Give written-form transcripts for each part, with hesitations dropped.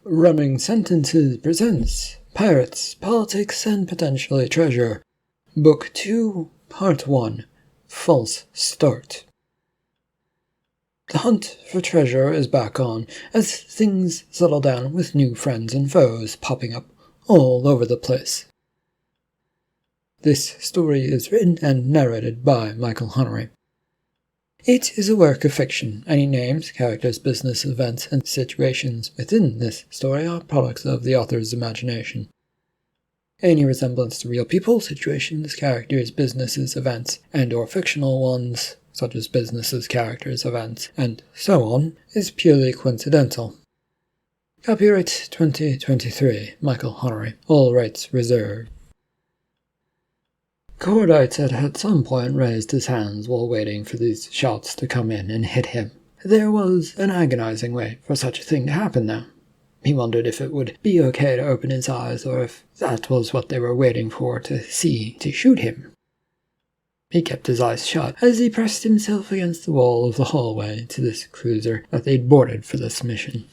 Running Sentences presents Pirates, Politics, and Potentially Treasure, Book 2, Part 1, False Start. The hunt for treasure is back on, as things settle down with new friends and foes popping up all over the place. This story is written and narrated by Michael Hunnery. It is a work of fiction. Any names, characters, business, events, and situations within this story are products of the author's imagination. Any resemblance to real people, situations, characters, businesses, events, and/or fictional ones, such as businesses, characters, events, and so on, is purely coincidental. Copyright 2023, Michael Hunnery. All rights reserved. Cordite had at some point raised his hands while waiting for these shots to come in and hit him. There was an agonizing wait for such a thing to happen now. He wondered if it would be okay to open his eyes, or if that was what they were waiting for to see to shoot him. He kept his eyes shut as he pressed himself against the wall of the hallway to this cruiser that they'd boarded for this mission.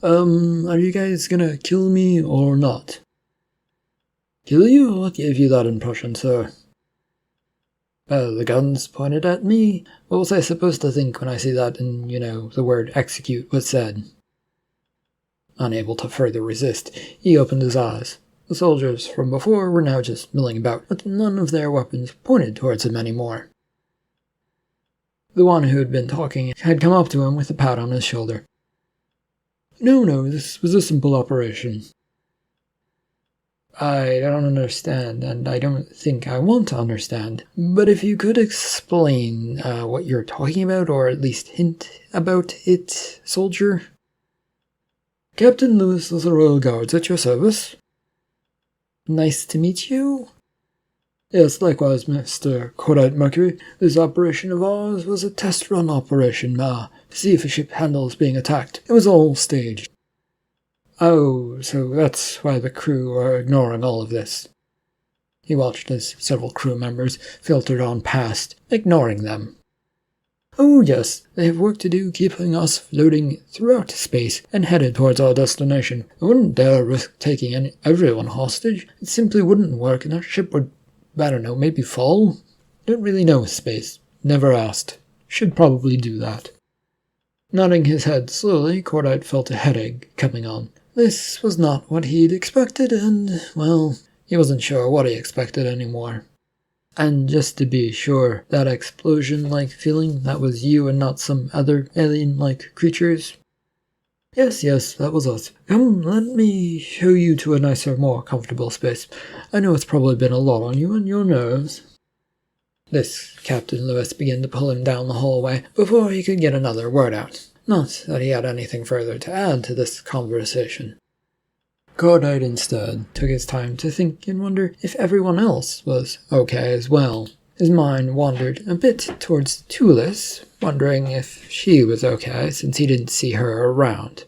Are you guys gonna kill me or not? Kill you? What gave you that impression, sir? The gun's pointed at me. What was I supposed to think when I see that and, the word execute was said? Unable to further resist, he opened his eyes. The soldiers from before were now just milling about, but none of their weapons pointed towards him anymore. The one who had been talking had come up to him with a pat on his shoulder. No, this was a simple operation. I don't understand, and I don't think I want to understand, but if you could explain what you're talking about, or at least hint about it, soldier? Captain Lewis of the Royal Guards at your service. Nice to meet you. Yes, likewise, Mr. Cordite Mercury. This operation of ours was a test-run operation, to see if a ship handles being attacked. It was all staged. Oh, so that's why the crew are ignoring all of this. He watched as several crew members filtered on past, ignoring them. Oh yes, they have work to do keeping us floating throughout space and headed towards our destination. I wouldn't dare risk taking everyone hostage. It simply wouldn't work, and our ship would, maybe fall? Don't really know space. Never asked. Should probably do that. Nodding his head slowly, Cordite felt a headache coming on. This was not what he'd expected, and, he wasn't sure what he expected anymore. And just to be sure, that explosion-like feeling, that was you and not some other alien-like creatures? Yes, that was us. Come, let me show you to a nicer, more comfortable space. I know it's probably been a lot on you and your nerves. This Captain Lewis began to pull him down the hallway before he could get another word out. Not that he had anything further to add to this conversation. Cordite instead took his time to think and wonder if everyone else was okay as well. His mind wandered a bit towards Tulis, wondering if she was okay since he didn't see her around.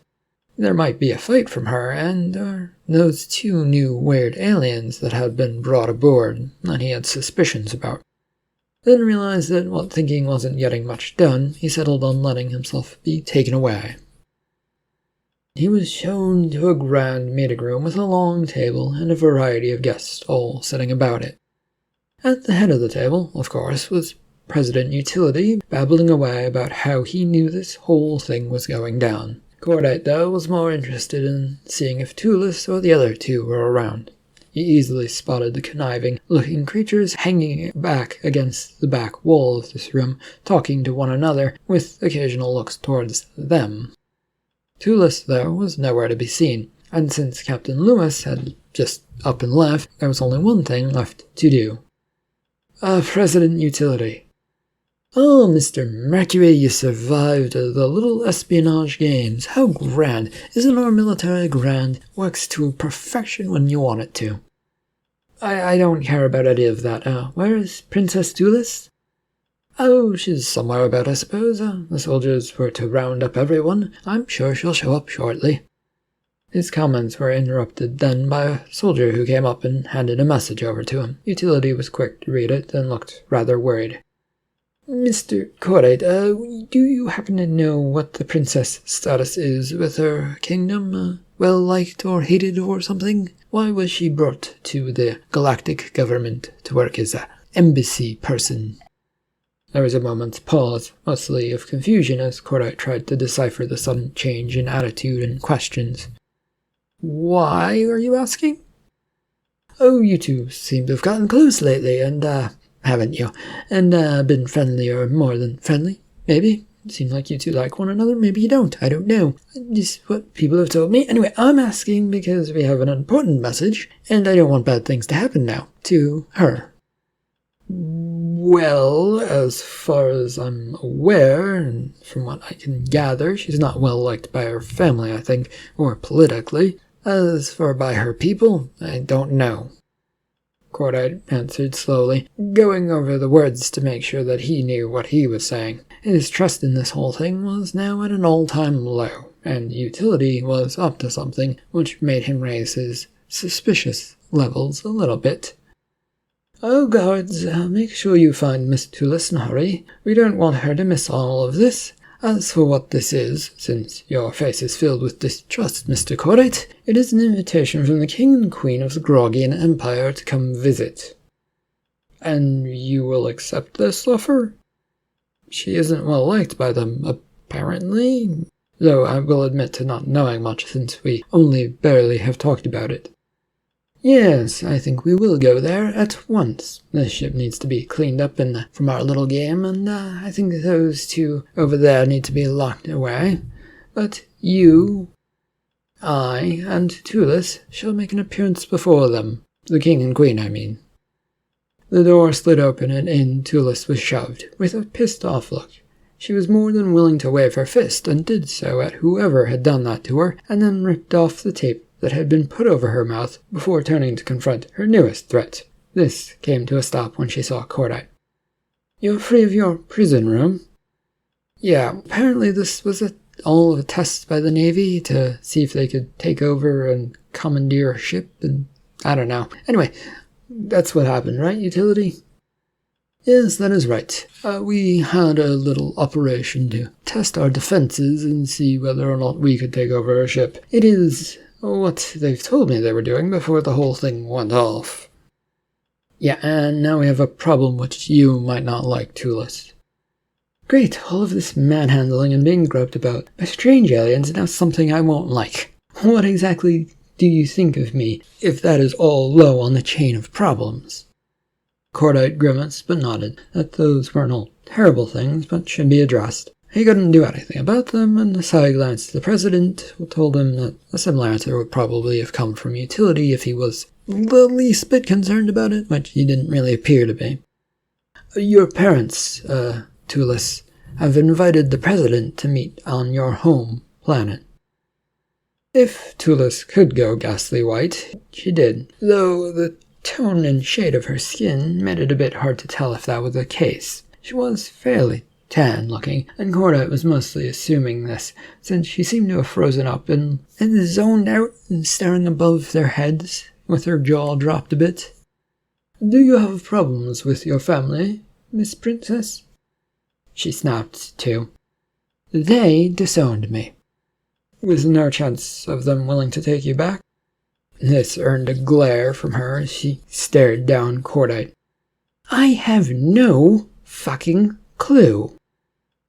There might be a fight from her and those two new weird aliens that had been brought aboard that he had suspicions about. Then realized that what thinking wasn't getting much done, he settled on letting himself be taken away. He was shown to a grand meeting room with a long table and a variety of guests all sitting about it. At the head of the table, of course, was President Utility, babbling away about how he knew this whole thing was going down. Cordite, though, was more interested in seeing if Tulis or the other two were around. He easily spotted the conniving-looking creatures hanging back against the back wall of this room, talking to one another, with occasional looks towards them. Tulis, though, was nowhere to be seen, and since Captain Lewis had just up and left, there was only one thing left to do. President Utility. Oh, Mr. Mercury, you survived the little espionage games. How grand. Isn't our military grand? Works to perfection when you want it to. I don't care about any of that. Where is Princess Tulis? Oh, she's somewhere about, I suppose. The soldiers were to round up everyone. I'm sure she'll show up shortly. His comments were interrupted then by a soldier who came up and handed a message over to him. Utility was quick to read it and looked rather worried. Mr. Cordite, do you happen to know what the princess status is with her kingdom? Well-liked or hated or something? Why was she brought to the galactic government to work as a embassy person? There was a moment's pause, mostly of confusion, as Cordite tried to decipher the sudden change in attitude and questions. Why, are you asking? Oh, you two seem to have gotten close lately, and, haven't you? And, been friendly, or more than friendly, maybe? It seems like you two like one another, maybe you don't, I don't know. Just what people have told me. Anyway, I'm asking because we have an important message, and I don't want bad things to happen now, to her. Well, as far as I'm aware, and from what I can gather, she's not well liked by her family, I think, or politically. As for by her people, I don't know. Cordite answered slowly, going over the words to make sure that he knew what he was saying. His trust in this whole thing was now at an all-time low, and Utility was up to something, which made him raise his suspicious levels a little bit. Oh, guards, make sure you find Miss Tulis in a hurry. We don't want her to miss all of this. As for what this is, since your face is filled with distrust, Mr. Cordite, it is an invitation from the King and Queen of the Grogian Empire to come visit. And you will accept this offer? She isn't well liked by them, apparently, though I will admit to not knowing much since we only barely have talked about it. Yes, I think we will go there at once. The ship needs to be cleaned up from our little game, and I think those two over there need to be locked away. But you, I, and Tulis shall make an appearance before them. The King and Queen, I mean. The door slid open, and in Tulis was shoved, with a pissed-off look. She was more than willing to wave her fist, and did so at whoever had done that to her, and then ripped off the tape that had been put over her mouth before turning to confront her newest threat. This came to a stop when she saw Cordite. You're free of your prison room? Yeah, apparently this was all a test by the Navy to see if they could take over and commandeer a ship, and I don't know. Anyway, that's what happened, right, Utility? Yes, that is right. We had a little operation to test our defenses and see whether or not we could take over a ship. It is what they've told me they were doing before the whole thing went off. Yeah, and now we have a problem which you might not like, Tulis. Great, all of this manhandling and being groped about by strange aliens is now something I won't like. What exactly do you think of me, if that is all low on the chain of problems? Cordite grimaced but nodded, that those weren't all terrible things, but should be addressed. He couldn't do anything about them, and a side glance to the president told him that a similar answer would probably have come from Utility if he was the least bit concerned about it, which he didn't really appear to be. Your parents, Tulis, have invited the president to meet on your home planet. If Tulis could go ghastly white, she did, though the tone and shade of her skin made it a bit hard to tell if that was the case. She was fairly tan-looking, and Cordite was mostly assuming this, since she seemed to have frozen up and zoned out and staring above their heads, with her jaw dropped a bit. Do you have problems with your family, Miss Princess? She snapped, too. They disowned me. With no chance of them willing to take you back? This earned a glare from her as she stared down Cordite. I have no fucking clue.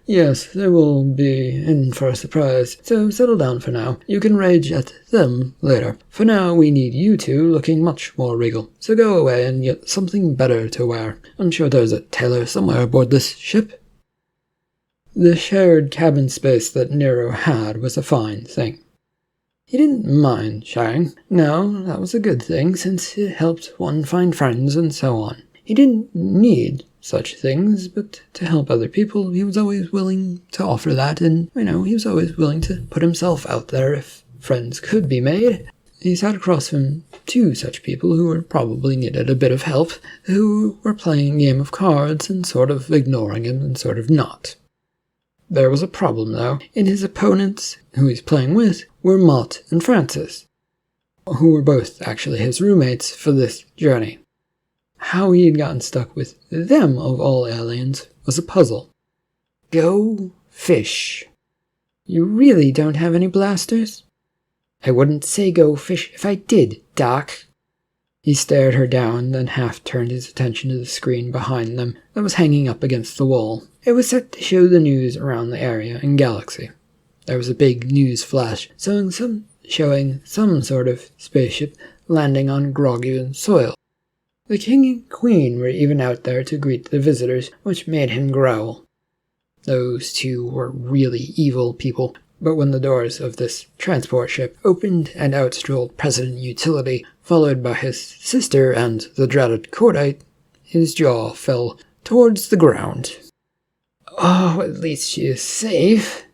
Yes, they will be in for a surprise, so settle down for now. You can rage at them later. For now, we need you two looking much more regal, so go away and get something better to wear. I'm sure there's a tailor somewhere aboard this ship. The shared cabin space that Nero had was a fine thing. He didn't mind sharing. No, that was a good thing, since it helped one find friends and so on. He didn't need such things, but to help other people, he was always willing to offer that, and, he was always willing to put himself out there if friends could be made. He sat across from two such people who were probably needed a bit of help, who were playing a game of cards and sort of ignoring him and sort of not. There was a problem, though. In his opponents, who he's playing with, were Mott and Francis, who were both actually his roommates for this journey. How he had gotten stuck with them, of all aliens, was a puzzle. Go fish. You really don't have any blasters? I wouldn't say go fish if I did, Doc. He stared her down, then half turned his attention to the screen behind them that was hanging up against the wall. It was set to show the news around the area and galaxy. There was a big news flash showing some sort of spaceship landing on Grogian soil. The king and queen were even out there to greet the visitors, which made him growl. Those two were really evil people, but when the doors of this transport ship opened and out strolled President Utility, followed by his sister and the dreaded Cordite, his jaw fell towards the ground. Oh, at least she is safe.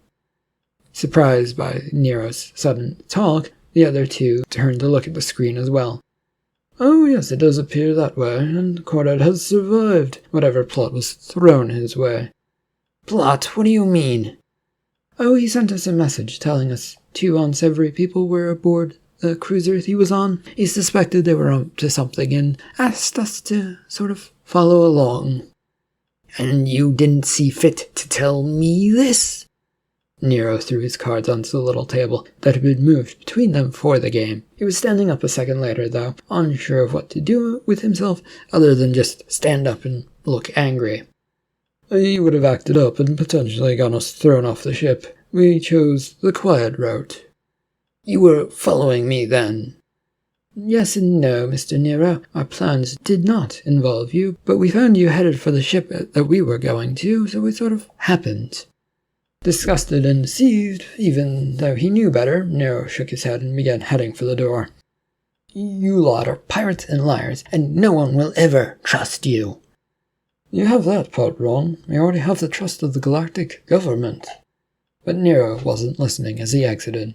Surprised by Nero's sudden talk, the other two turned to look at the screen as well. Oh yes, it does appear that way, and Cordite has survived whatever plot was thrown his way. Plot? What do you mean? Oh, he sent us a message telling us 2 unsavory people were aboard the cruiser he was on. He suspected they were up to something and asked us to sort of follow along. And you didn't see fit to tell me this? Nero threw his cards onto the little table that had been moved between them for the game. He was standing up a second later, though, unsure of what to do with himself other than just stand up and look angry. He would have acted up and potentially got us thrown off the ship. We chose the quiet route. You were following me then? Yes and no, Mr. Nero. Our plans did not involve you, but we found you headed for the ship that we were going to, so it sort of happened. Disgusted and deceived, even though he knew better, Nero shook his head and began heading for the door. You lot are pirates and liars, and no one will ever trust you. You have that part wrong. We already have the trust of the galactic government. But Nero wasn't listening as he exited.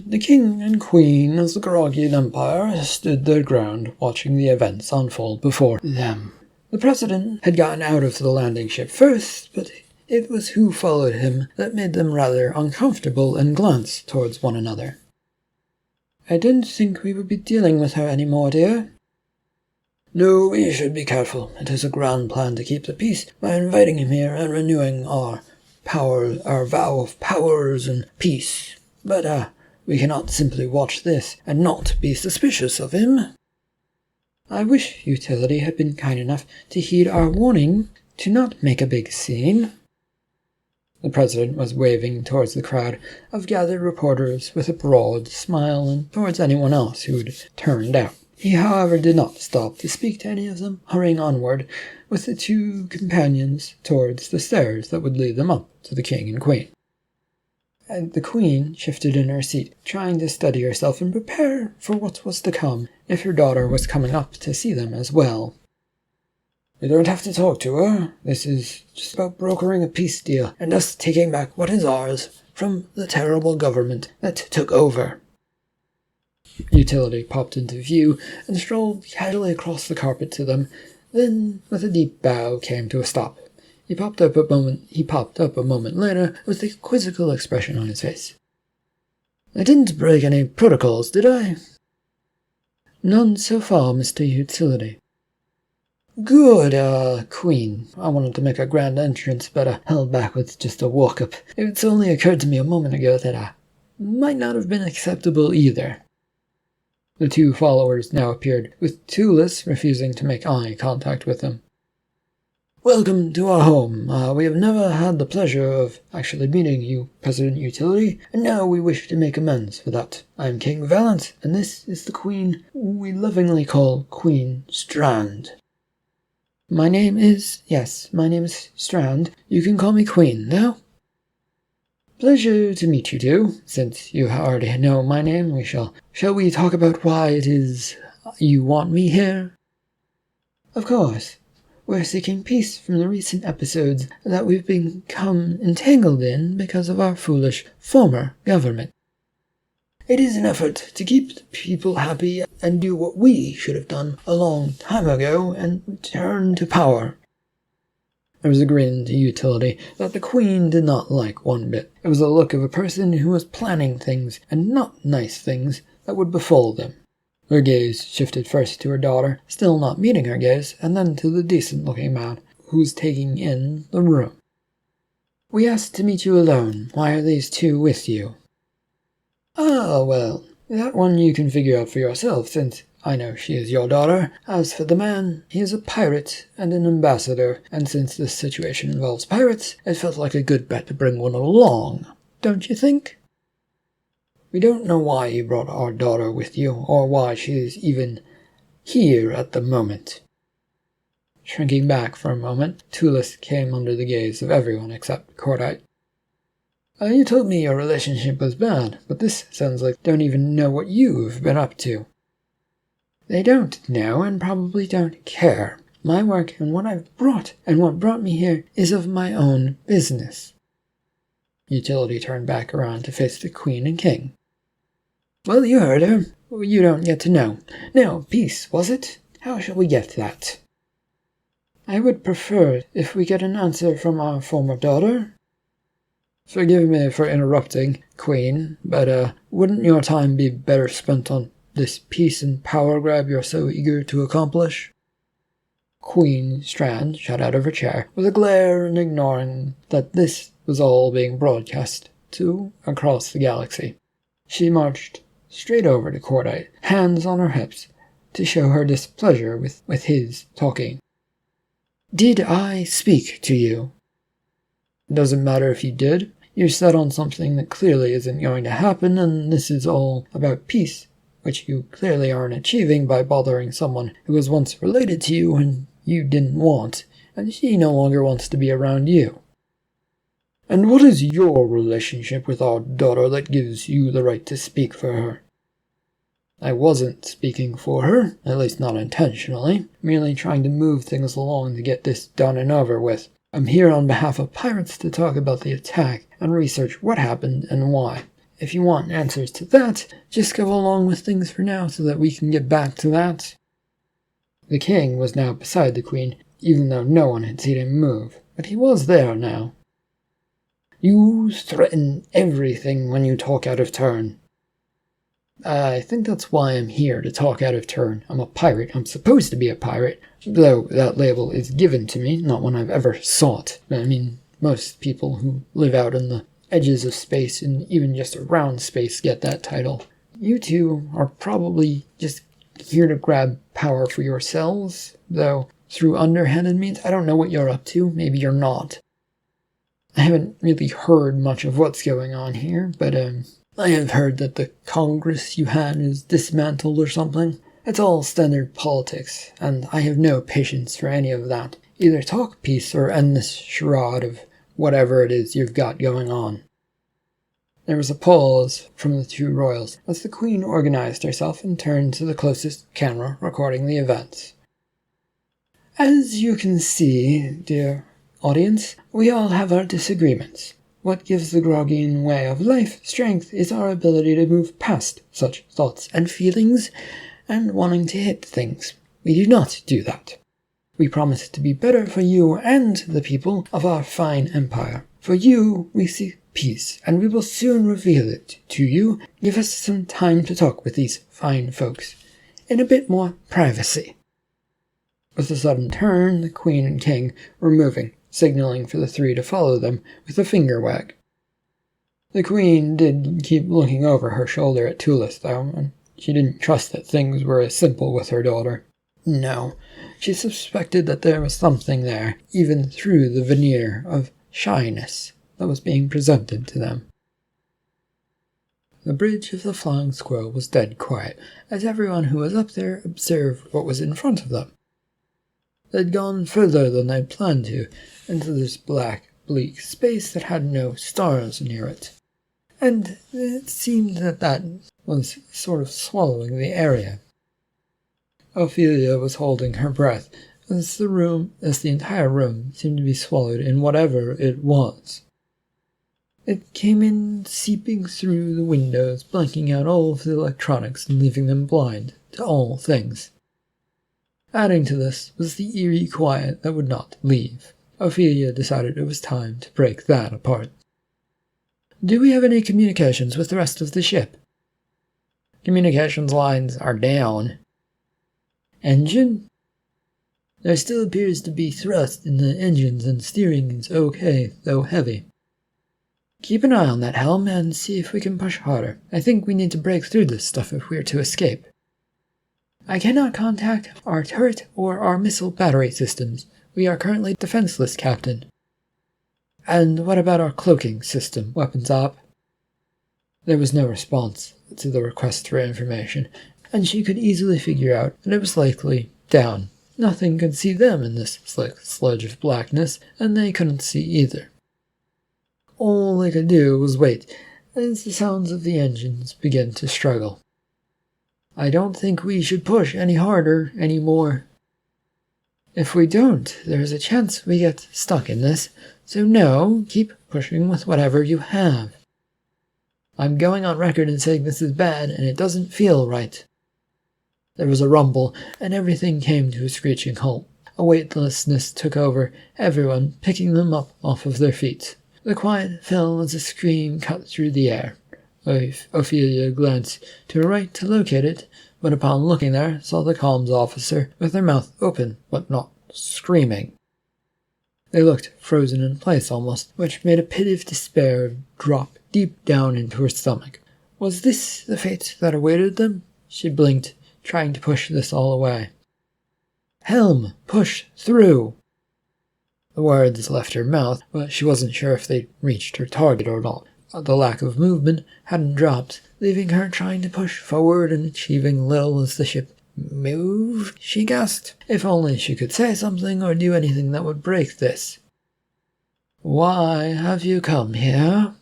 The king and queen of the Grogian Empire stood their ground, watching the events unfold before them. The president had gotten out of the landing ship first, but it was who followed him that made them rather uncomfortable and glance towards one another. I didn't think we would be dealing with her any more, dear. No, we should be careful. It is a grand plan to keep the peace by inviting him here and renewing our vow of powers and peace. But, we cannot simply watch this and not be suspicious of him. I wish Utility had been kind enough to heed our warning to not make a big scene. The president was waving towards the crowd of gathered reporters with a broad smile and towards anyone else who had turned out. He, however, did not stop to speak to any of them, hurrying onward with the 2 companions towards the stairs that would lead them up to the king and queen. And the queen shifted in her seat, trying to steady herself and prepare for what was to come if her daughter was coming up to see them as well. You don't have to talk to her. This is just about brokering a peace deal and us taking back what is ours from the terrible government that took over. Utility popped into view and strolled casually across the carpet to them, then, with a deep bow, came to a stop. He popped up a moment later with a quizzical expression on his face. I didn't break any protocols, did I? None so far, Mr. Utility. Good, Queen. I wanted to make a grand entrance, but held back with just a walk-up. It's only occurred to me a moment ago that might not have been acceptable either. The 2 followers now appeared, with Tulis refusing to make eye contact with them. Welcome to our home. We have never had the pleasure of actually meeting you, President Utility, and now we wish to make amends for that. I am King Valent, and this is the Queen we lovingly call Queen Strand. My name is Strand. You can call me Queen, though. Pleasure to meet you two. Since you already know my name, shall we talk about why it is you want me here? Of course. We're seeking peace from the recent episodes that we've become entangled in because of our foolish former government. It is an effort to keep the people happy and do what we should have done a long time ago and return to power. There was a grin to Utility that the Queen did not like one bit. It was the look of a person who was planning things, and not nice things, that would befall them. Her gaze shifted first to her daughter, still not meeting her gaze, and then to the decent-looking man, who's taking in the room. We asked to meet you alone. Why are these two with you? Oh, well, that one you can figure out for yourself, since I know she is your daughter. As for the man, he is a pirate and an ambassador, and since this situation involves pirates, it felt like a good bet to bring one along, don't you think? We don't know why you brought our daughter with you, or why she is even here at the moment. Shrinking back for a moment, Tulis came under the gaze of everyone except Cordite. You told me your relationship was bad, but this sounds like they don't even know what you've been up to. They don't know and probably don't care. My work and what I've brought and what brought me here is of my own business. Utility turned back around to face the Queen and King. Well, you heard her. You don't get to know. Now, peace, was it? How shall we get that? I would prefer if we get an answer from our former daughter. Forgive me for interrupting, Queen, but wouldn't your time be better spent on this peace and power grab you're so eager to accomplish? Queen Strand shot out of her chair with a glare and ignoring that this was all being broadcast to across the galaxy. She marched straight over to Cordite, hands on her hips, to show her displeasure with his talking. Did I speak to you? Doesn't matter if you did. You're set on something that clearly isn't going to happen, and this is all about peace, which you clearly aren't achieving by bothering someone who was once related to you and you didn't want, and she no longer wants to be around you. And what is your relationship with our daughter that gives you the right to speak for her? I wasn't speaking for her, at least not intentionally, merely trying to move things along to get this done and over with. I'm here on behalf of pirates to talk about the attack and research what happened and why. If you want answers to that, just go along with things for now so that we can get back to that. The king was now beside the queen, even though no one had seen him move, but he was there now. You threaten everything when you talk out of turn. I think that's why I'm here, to talk out of turn. I'm a pirate. I'm supposed to be a pirate, though that label is given to me, not one I've ever sought. I mean, most people who live out in the edges of space and even just around space get that title. You two are probably just here to grab power for yourselves, though through underhanded means. I don't know what you're up to. Maybe you're not. I haven't really heard much of what's going on here, but I have heard that the Congress you had is dismantled or something. It's all standard politics, and I have no patience for any of that. Either talk peace or end this charade of whatever it is you've got going on. There was a pause from the two royals as the Queen organized herself and turned to the closest camera recording the events. As you can see, dear audience, we all have our disagreements. What gives the Groggian way of life strength is our ability to move past such thoughts and feelings and wanting to hit things. We do not do that. We promise to be better for you and the people of our fine empire. For you, we seek peace, and we will soon reveal it to you. Give us some time to talk with these fine folks in a bit more privacy. With a sudden turn, the Queen and King were moving, signaling for the three to follow them with a finger wag. The Queen did keep looking over her shoulder at Tulis, though, and she didn't trust that things were as simple with her daughter. No, she suspected that there was something there, even through the veneer of shyness that was being presented to them. The bridge of the Flying Squirrel was dead quiet, as everyone who was up there observed what was in front of them. They'd gone further than they'd planned to, into this black, bleak space that had no stars near it. And it seemed that was sort of swallowing the area. Ophelia was holding her breath, as the entire room seemed to be swallowed in whatever it was. It came in seeping through the windows, blanking out all of the electronics and leaving them blind to all things. Adding to this was the eerie quiet that would not leave. Ophelia decided it was time to break that apart. Do we have any communications with the rest of the ship? Communications lines are down. Engine? There still appears to be thrust in the engines and steering is okay, though heavy. Keep an eye on that helm and see if we can push harder. I think we need to break through this stuff if we are to escape. I cannot contact our turret or our missile battery systems. We are currently defenseless, Captain. And what about our cloaking system, Weapons Op? There was no response to the request for information, and she could easily figure out that it was likely down. Nothing could see them in this slick sludge of blackness, and they couldn't see either. All they could do was wait, as the sounds of the engines began to struggle. I don't think we should push any harder anymore. If we don't, there's a chance we get stuck in this, so no, keep pushing with whatever you have. I'm going on record and saying this is bad, and it doesn't feel right. There was a rumble, and everything came to a screeching halt. A weightlessness took over, everyone picking them up off of their feet. The quiet fell as a scream cut through the air. Ophelia glanced to her right to locate it, but upon looking there, saw the comms officer with her mouth open, but not screaming. They looked frozen in place almost, which made a pit of despair drop deep down into her stomach. Was this the fate that awaited them? She blinked, trying to push this all away. Helm, push through! The words left her mouth, but she wasn't sure if they'd reached her target or not. The lack of movement hadn't dropped, leaving her trying to push forward and achieving little as the ship moved, she gasped. If only she could say something or do anything that would break this. Why have you come here?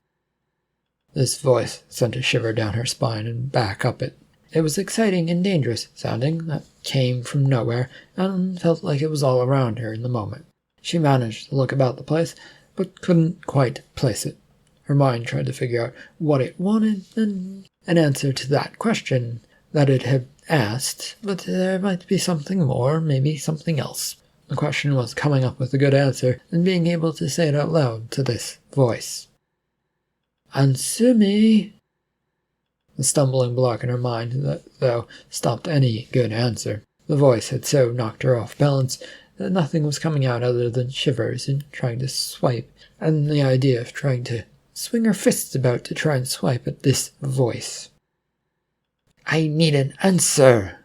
This voice sent a shiver down her spine and back up it. It was exciting and dangerous sounding, that came from nowhere, and felt like it was all around her in the moment. She managed to look about the place, but couldn't quite place it. Her mind tried to figure out what it wanted, and an answer to that question that it had asked, but there might be something more, maybe something else. The question was coming up with a good answer, and being able to say it out loud to this voice. Answer me. The stumbling block in her mind, though, stopped any good answer. The voice had so knocked her off balance that nothing was coming out other than shivers and trying to swipe, and the idea of trying to swing her fists about to try and swipe at this voice. I need an answer!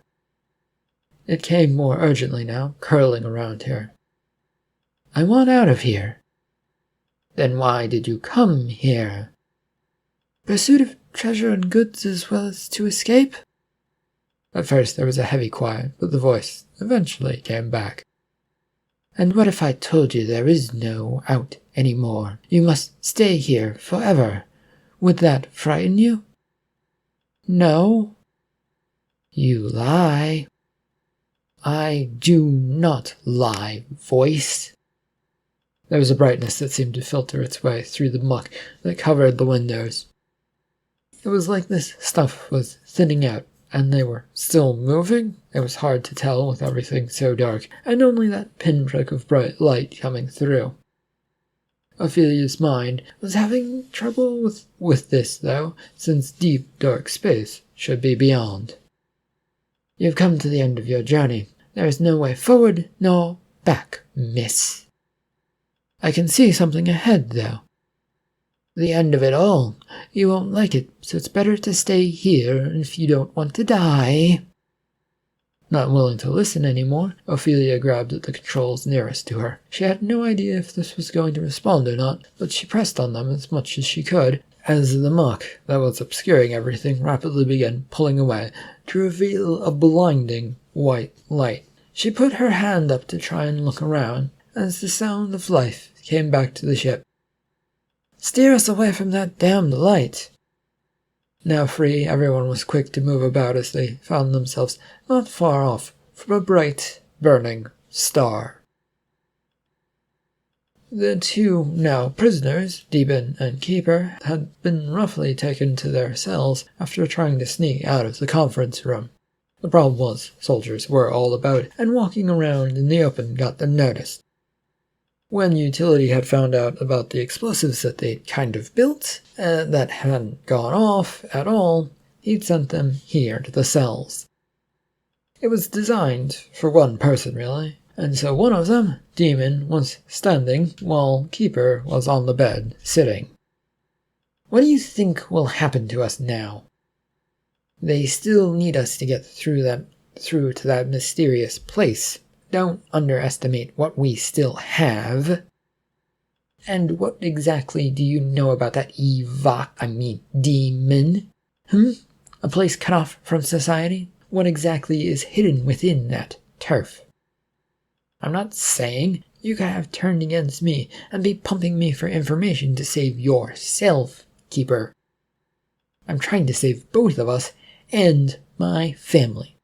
It came more urgently now, curling around her. I want out of here. Then why did you come here? Pursuit of treasure and goods as well as to escape? At first there was a heavy quiet, but the voice eventually came back. And what if I told you there is no out anymore? You must stay here forever. Would that frighten you? No. You lie. I do not lie, voice. There was a brightness that seemed to filter its way through the muck that covered the windows. It was like this stuff was thinning out, and they were still moving. It was hard to tell with everything so dark, and only that pinprick of bright light coming through. Ophelia's mind was having trouble with this, though, since deep, dark space should be beyond. You've come to the end of your journey. There is no way forward nor back, miss. I can see something ahead, though. The end of it all. You won't like it, so it's better to stay here if you don't want to die. Not willing to listen anymore, Ophelia grabbed at the controls nearest to her. She had no idea if this was going to respond or not, but she pressed on them as much as she could, as the muck that was obscuring everything rapidly began pulling away to reveal a blinding white light. She put her hand up to try and look around, as the sound of life came back to the ship. Steer us away from that damned light. Now free, everyone was quick to move about as they found themselves not far off from a bright, burning star. The two now prisoners, Deben and Keeper, had been roughly taken to their cells after trying to sneak out of the conference room. The problem was, soldiers were all about, and walking around in the open got them noticed. When Utility had found out about the explosives that they'd kind of built, that hadn't gone off at all, he'd sent them here to the cells. It was designed for one person, really, and so one of them, Demon, was standing while Keeper was on the bed, sitting. What do you think will happen to us now? They still need us to get through to that mysterious place. Don't underestimate what we still have. And what exactly do you know about that demon? A place cut off from society? What exactly is hidden within that turf? I'm not saying you could have turned against me and be pumping me for information to save yourself, Keeper. I'm trying to save both of us and my family.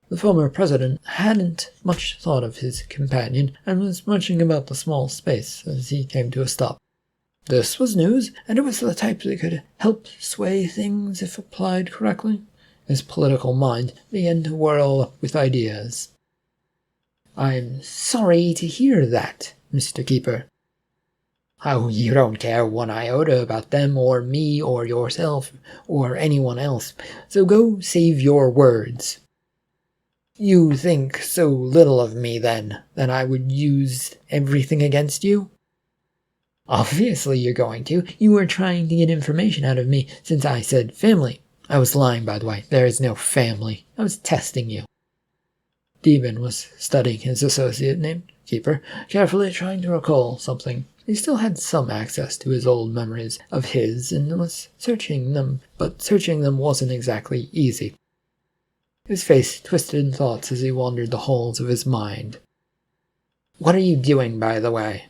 The former president hadn't much thought of his companion and was munching about the small space as he came to a stop. This was news, and it was the type that could help sway things if applied correctly. His political mind began to whirl up with ideas. I'm sorry to hear that, Mr. Keeper. Oh, you don't care one iota about them or me or yourself or anyone else, so go save your words. You think so little of me, then, that I would use everything against you? Obviously you're going to. You were trying to get information out of me since I said family. I was lying, by the way. There is no family. I was testing you. Demon was studying his associate named Keeper, carefully trying to recall something. He still had some access to his old memories of his and was searching them, but searching them wasn't exactly easy. His face twisted in thoughts as he wandered the halls of his mind. What are you doing, by the way?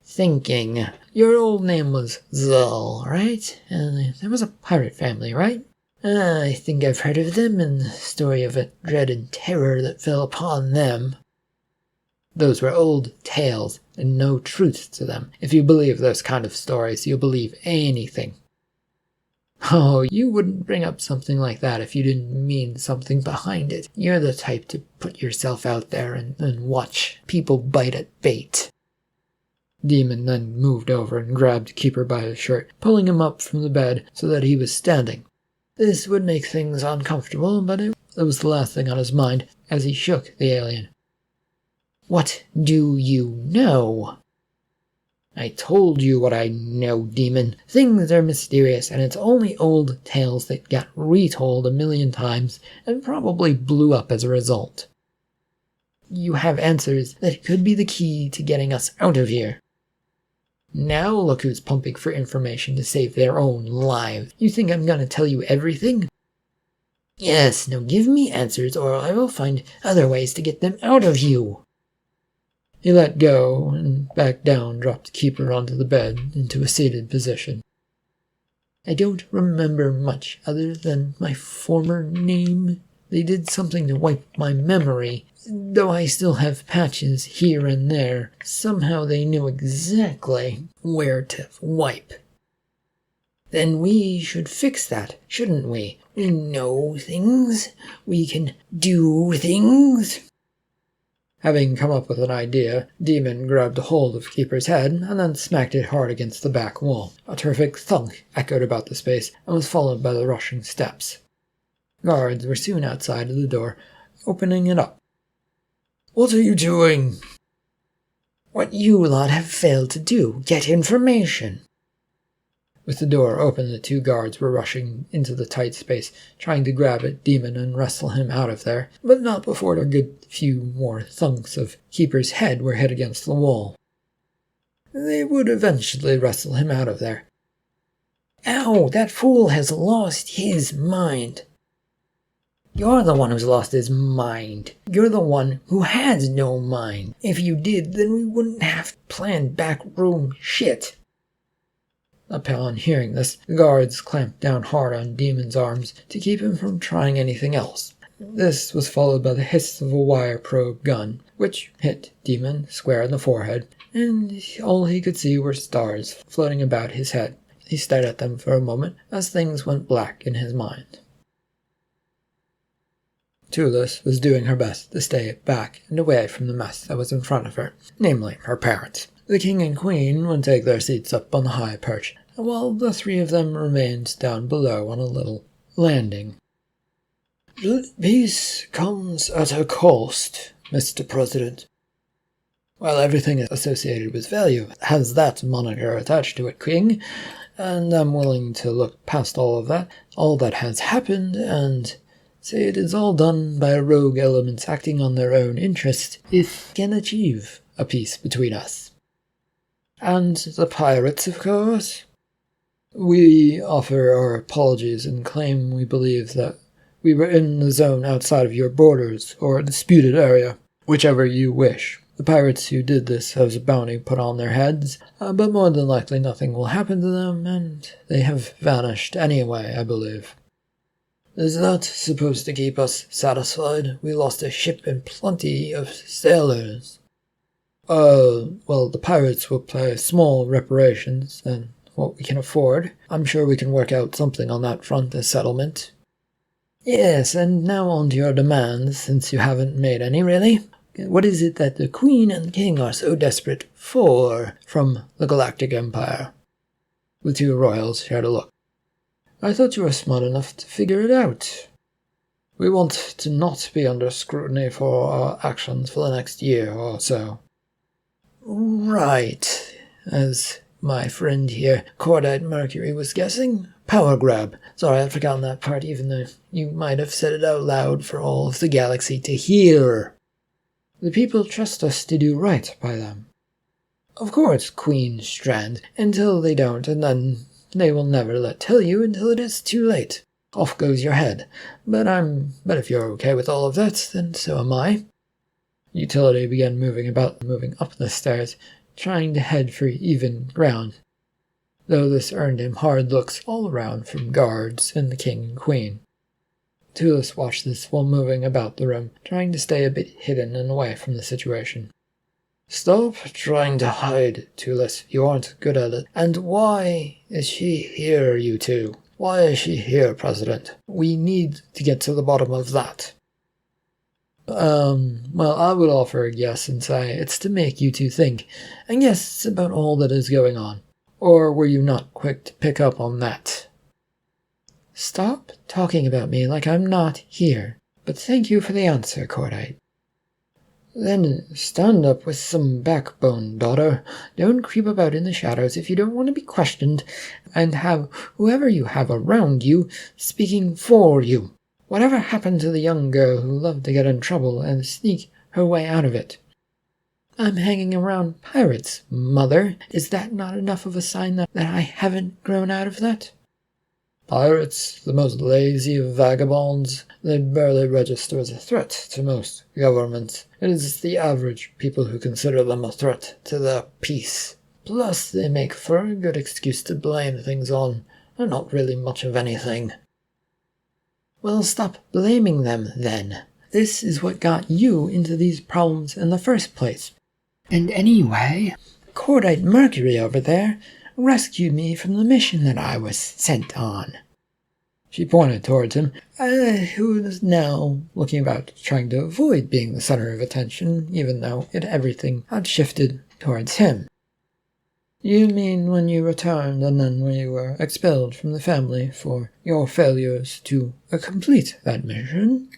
Thinking. Your old name was Zull, right? And there was a pirate family, right? I think I've heard of them and the story of a dread and terror that fell upon them. Those were old tales and no truth to them. If you believe those kind of stories, you'll believe anything. Oh, you wouldn't bring up something like that if you didn't mean something behind it. You're the type to put yourself out there and watch people bite at bait. Demon then moved over and grabbed Keeper by his shirt, pulling him up from the bed so that he was standing. This would make things uncomfortable, but it was the last thing on his mind as he shook the alien. What do you know? I told you what I know, Demon. Things are mysterious, and it's only old tales that got retold 1,000,000 times and probably blew up as a result. You have answers that could be the key to getting us out of here. Now look who's pumping for information to save their own lives. You think I'm gonna tell you everything? Yes, now give me answers or I will find other ways to get them out of you. He let go and back down, dropped Keeper onto the bed into a seated position. I don't remember much other than my former name. They did something to wipe my memory. Though I still have patches here and there, somehow they knew exactly where to wipe. Then we should fix that, shouldn't we? We know things. We can do things. Having come up with an idea, Demon grabbed a hold of Keeper's head and then smacked it hard against the back wall. A terrific thunk echoed about the space and was followed by the rushing steps. Guards were soon outside of the door, opening it up. What are you doing? What you lot have failed to do. Get information. With the door open, the two guards were rushing into the tight space, trying to grab at Demon and wrestle him out of there, but not before a good few more thunks of Keeper's head were hit against the wall. They would eventually wrestle him out of there. Ow, that fool has lost his mind. You're the one who's lost his mind. You're the one who has no mind. If you did, then we wouldn't have planned backroom shit. Upon hearing this, the guards clamped down hard on Demon's arms to keep him from trying anything else. This was followed by the hiss of a wire probe gun, which hit Demon square in the forehead, and all he could see were stars floating about his head. He stared at them for a moment as things went black in his mind. Tulis was doing her best to stay back and away from the mess that was in front of her, namely her parents. The king and queen would take their seats up on the high perch, while the three of them remained down below on a little landing. Peace comes at a cost, Mr. President. Well, everything associated with value has that moniker attached to it, King, and I'm willing to look past all that has happened, and say it is all done by rogue elements acting on their own interest if can achieve a peace between us. And the pirates, of course. We offer our apologies and claim we believe that we were in the zone outside of your borders, or a disputed area, whichever you wish. The pirates who did this have a bounty put on their heads, but more than likely nothing will happen to them, and they have vanished anyway, I believe. Is that supposed to keep us satisfied? We lost a ship and plenty of sailors. Well, the pirates will pay small reparations than what we can afford. I'm sure we can work out something on that front as settlement. Yes, and now on to your demands, since you haven't made any, really. What is it that the Queen and King are so desperate for from the Galactic Empire? The two royals shared a look. I thought you were smart enough to figure it out. We want to not be under scrutiny for our actions for the next year or so. Right, as my friend here, Cordite Mercury, was guessing. Power grab. Sorry, I'd forgotten that part, even though you might have said it out loud for all of the galaxy to hear. The people trust us to do right by them. Of course, Queen Strand, until they don't, and then they will never tell you until it is too late. Off goes your head. But if you're okay with all of that, then so am I. Utility began moving up the stairs, trying to head for even ground, though this earned him hard looks all around from guards and the king and queen. Tulis watched this while moving about the room, trying to stay a bit hidden and away from the situation. Stop trying to hide, Tulis. You aren't good at it. And why is she here, you two? Why is she here, President? We need to get to the bottom of that. Well, I would offer a guess and say it's to make you two think, and guess about all that is going on. Or were you not quick to pick up on that? Stop talking about me like I'm not here, but thank you for the answer, Cordite. Then stand up with some backbone, daughter. Don't creep about in the shadows if you don't want to be questioned, and have whoever you have around you speaking for you. Whatever happened to the young girl who loved to get in trouble and sneak her way out of it? I'm hanging around pirates, Mother. Is that not enough of a sign that I haven't grown out of that? Pirates, the most lazy of vagabonds, they barely register as a threat to most governments. It is the average people who consider them a threat to their peace. Plus, they make for a good excuse to blame things on, and not really much of anything. Well, stop blaming them, then. This is what got you into these problems in the first place. And anyway, Cordite Mercury over there rescued me from the mission that I was sent on. She pointed towards him, who was now looking about, trying to avoid being the center of attention, even though everything had shifted towards him. You mean when you returned and then when you were expelled from the family for your failures to complete that mission?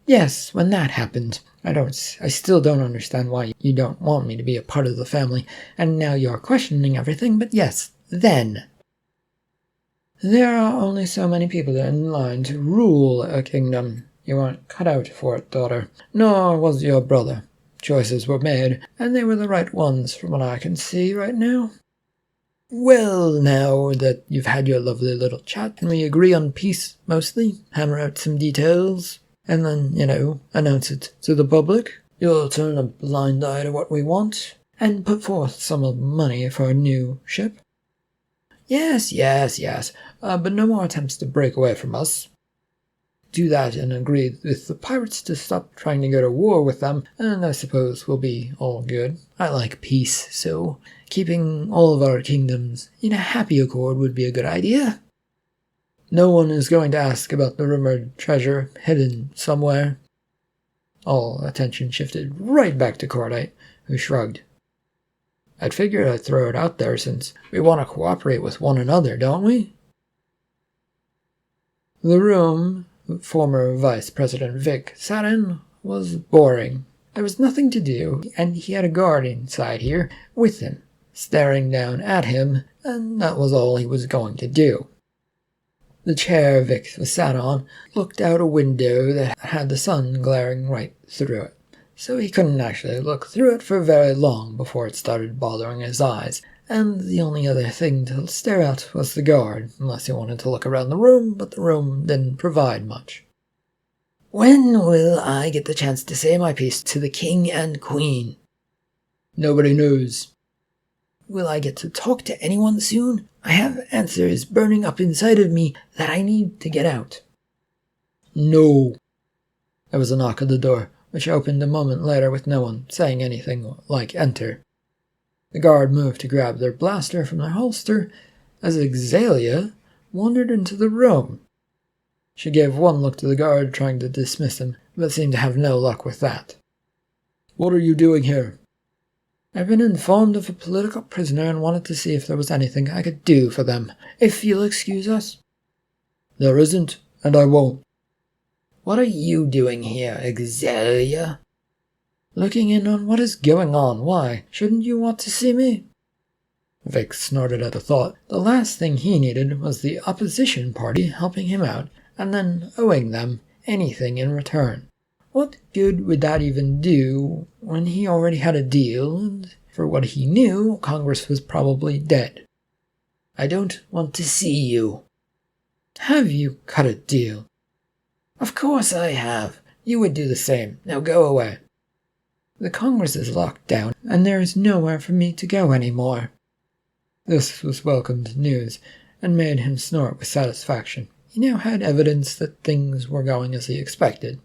Yes, when that happened. I still don't understand why you don't want me to be a part of the family, and now you're questioning everything, but yes, then. There are only so many people in line to rule a kingdom. You weren't cut out for it, daughter. Nor was your brother. Choices were made, and they were the right ones from what I can see right now. Well, now that you've had your lovely little chat, can we agree on peace, mostly? Hammer out some details? And then, announce it to the public. You'll turn a blind eye to what we want, and put forth some of the money for a new ship. Yes, but no more attempts to break away from us. Do that and agree with the pirates to stop trying to go to war with them, and I suppose we'll be all good. I like peace, so keeping all of our kingdoms in a happy accord would be a good idea. No one is going to ask about the rumored treasure hidden somewhere. All attention shifted right back to Cordite, who shrugged. I'd figure I'd throw it out there since we want to cooperate with one another, don't we? The room former Vice President Vic sat in was boring. There was nothing to do, and he had a guard inside here with him, staring down at him, and that was all he was going to do. The chair Vic was sat on looked out a window that had the sun glaring right through it, so he couldn't actually look through it for very long before it started bothering his eyes, and the only other thing to stare at was the guard, unless he wanted to look around the room, but the room didn't provide much. "When will I get the chance to say my piece to the king and queen?" "Nobody knows." "Will I get to talk to anyone soon? I have answers burning up inside of me that I need to get out." "No." There was a knock at the door, which opened a moment later with no one saying anything like enter. The guard moved to grab their blaster from their holster as Exalia wandered into the room. She gave one look to the guard, trying to dismiss him, but seemed to have no luck with that. "What are you doing here?" "I've been informed of a political prisoner and wanted to see if there was anything I could do for them, if you'll excuse us." "There isn't, and I won't." "What are you doing here, Exalia?" "Looking in on what is going on. Why? Shouldn't you want to see me?" Vic snorted at the thought. The last thing he needed was the opposition party helping him out, and then owing them anything in return. What good would that even do when he already had a deal, and for what he knew, Congress was probably dead? "I don't want to see you." "Have you cut a deal?" "Of course I have. You would do the same. Now go away." "The Congress is locked down, and there is nowhere for me to go anymore." This was welcomed news, and made him snort with satisfaction. He now had evidence that things were going as he expected.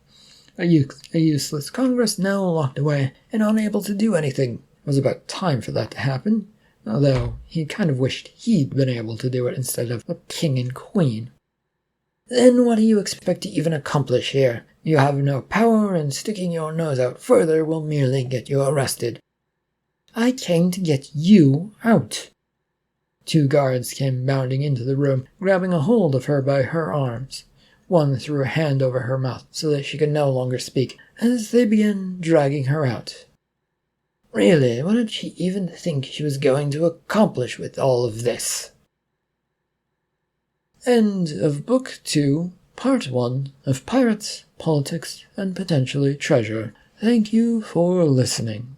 A useless Congress now locked away and unable to do anything. It was about time for that to happen, although he kind of wished he'd been able to do it instead of the king and queen. "Then what do you expect to even accomplish here? You have no power, and sticking your nose out further will merely get you arrested." "I came to get you out." Two guards came bounding into the room, grabbing a hold of her by her arms. One threw a hand over her mouth so that she could no longer speak, as they began dragging her out. Really, what did she even think she was going to accomplish with all of this? End of Book 2, Part 1 of Pirates, Politics, and Potentially Treasure. Thank you for listening.